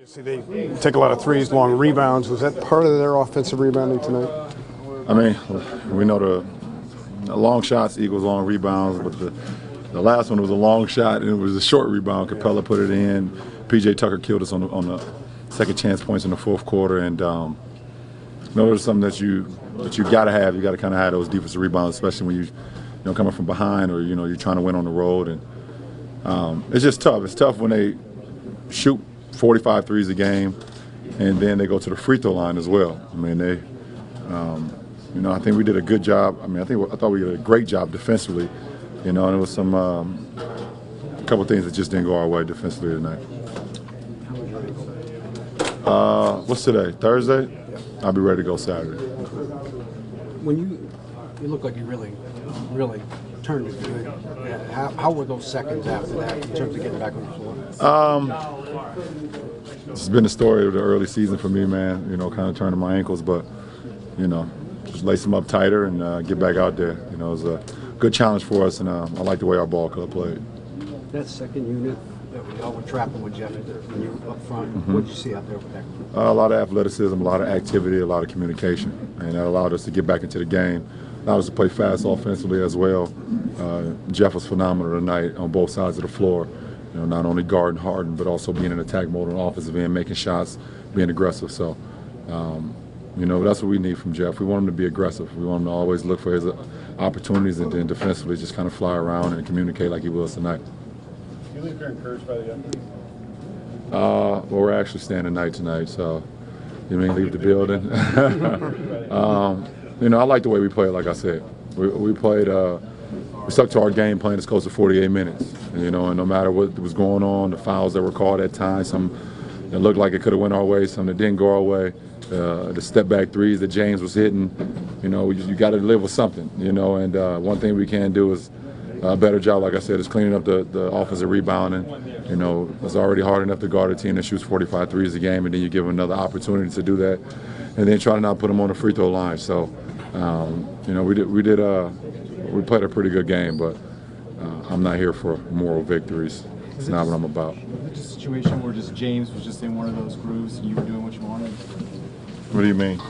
Obviously, they take a lot of threes, long rebounds. Was that part of their offensive rebounding tonight? I mean, we know the long shots equals long rebounds, but the last one was a long shot and it was a short rebound. Capella put it in. P.J. Tucker killed us on the second chance points in the fourth quarter, and those are something that you got to have. You got to kind of have those defensive rebounds, especially when you coming from behind or you're trying to win on the road, and it's just tough. It's tough when they shoot 45 threes a game, and then they go to the free throw line as well. I mean, I think we did a good job. I mean, I thought we did a great job defensively, and there was a couple of things that just didn't go our way defensively tonight. What's today? Thursday? I'll be ready to go Saturday. When you look like you really turned it good, how were those seconds after that in terms of getting back on the floor? It's been the story of the early season for me, man. Kind of turning my ankles, but just lace them up tighter and get back out there. It was a good challenge for us, and I like the way our ball club played. That second unit that we all were trapping with Jeff when you were up front, what did you see out there with that group? A lot of athleticism, a lot of activity, a lot of communication, and that allowed us to get back into the game. Allowed us to play fast offensively as well. Jeff was phenomenal tonight on both sides of the floor. Not only guarding Harden, but also being in attack mode on the offensive end, making shots, being aggressive. So, that's what we need from Jeff. We want him to be aggressive. We want him to always look for his opportunities, and then defensively just kind of fly around and communicate like he was tonight. Do you think you're encouraged by the effort? Well, we're actually staying the night tonight, so you mean leave the building? I like the way we played. Like I said, we played. We stuck to our game plan. It's close to 48 minutes. And no matter what was going on, the fouls that were called at times, some that looked like it could have went our way, some that didn't go our way. The step back threes that James was hitting. You got to live with something. And one thing we can do is a better job, like I said, is cleaning up the offensive rebounding. It's already hard enough to guard a team that shoots 45 threes a game, and then you give them another opportunity to do that, and then try to not put them on the free throw line. So, we played a pretty good game, but I'm not here for moral victories. It's not what I'm about. Was it a situation where just James was just in one of those grooves and you were doing what you wanted? What do you mean?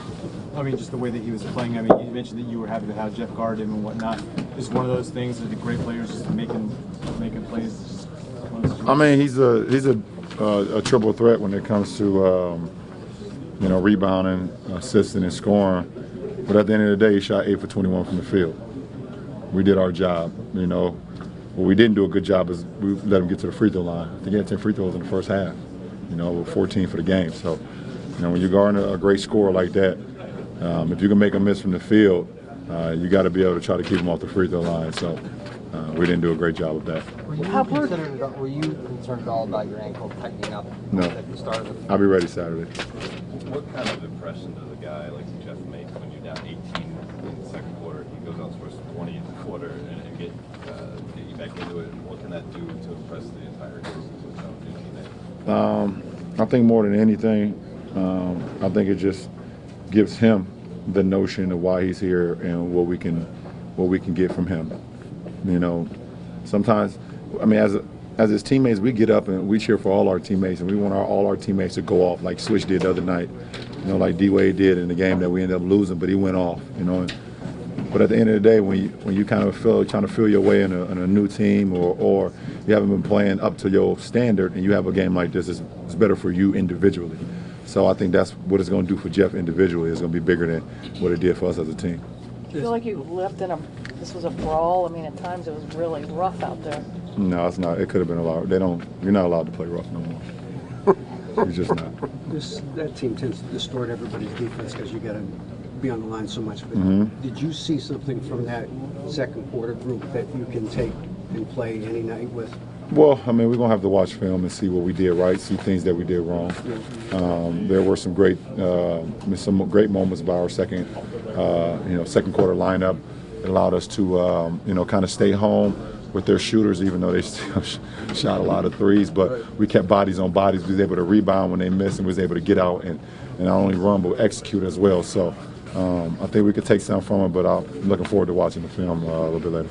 I mean, just the way that he was playing. I mean, you mentioned that you were happy to have Jeff guard him and whatnot. Is one of those things that the great players just making plays? I mean, he's a triple threat when it comes to rebounding, assisting, and scoring. But at the end of the day, he shot 8 for 21 from the field. We did our job. What we didn't do a good job is we let him get to the free throw line. I think he had 10 free throws in the first half. With 14 for the game. So, when you're guarding a great scorer like that, if you can make a miss from the field, you got to be able to try to keep him off the free throw line. So, we didn't do a great job of that. Were you concerned at all about your ankle tightening up at the start of the game? I'll be ready Saturday. What kind of impression does a guy like Jeff make when you're down 18 in the second quarter? He goes out scores 20 in the quarter and get you back into it. And what can that do to impress the entire group? I think more than anything, I think it just gives him the notion of why he's here and what we can get from him. Sometimes, I mean, as his teammates, we get up and we cheer for all our teammates, and we want all our teammates to go off like Switch did the other night, like D-Wade did in the game that we ended up losing, but he went off, But at the end of the day, when you kind of trying to feel your way in a new team, or you haven't been playing up to your standard, and you have a game like this, it's better for you individually. So I think that's what it's going to do for Jeff individually. It's going to be bigger than what it did for us as a team. Do you feel like you left this was a brawl? I mean, at times it was really rough out there. No, it's not. It could have been a lot. You're not allowed to play rough no more. You're just not. That team tends to distort everybody's defense because you got to be on the line so much. But did you see something from that second quarter group that you can take and play any night with? Well, I mean, we're going to have to watch film and see what we did right, see things that we did wrong. There were some great moments by our second quarter lineup. It allowed us to, kind of stay home with their shooters, even though they still shot a lot of threes. But we kept bodies on bodies. We was able to rebound when they missed and was able to get out and not only run but execute as well. So I think we could take something from it, but I'm looking forward to watching the film a little bit later.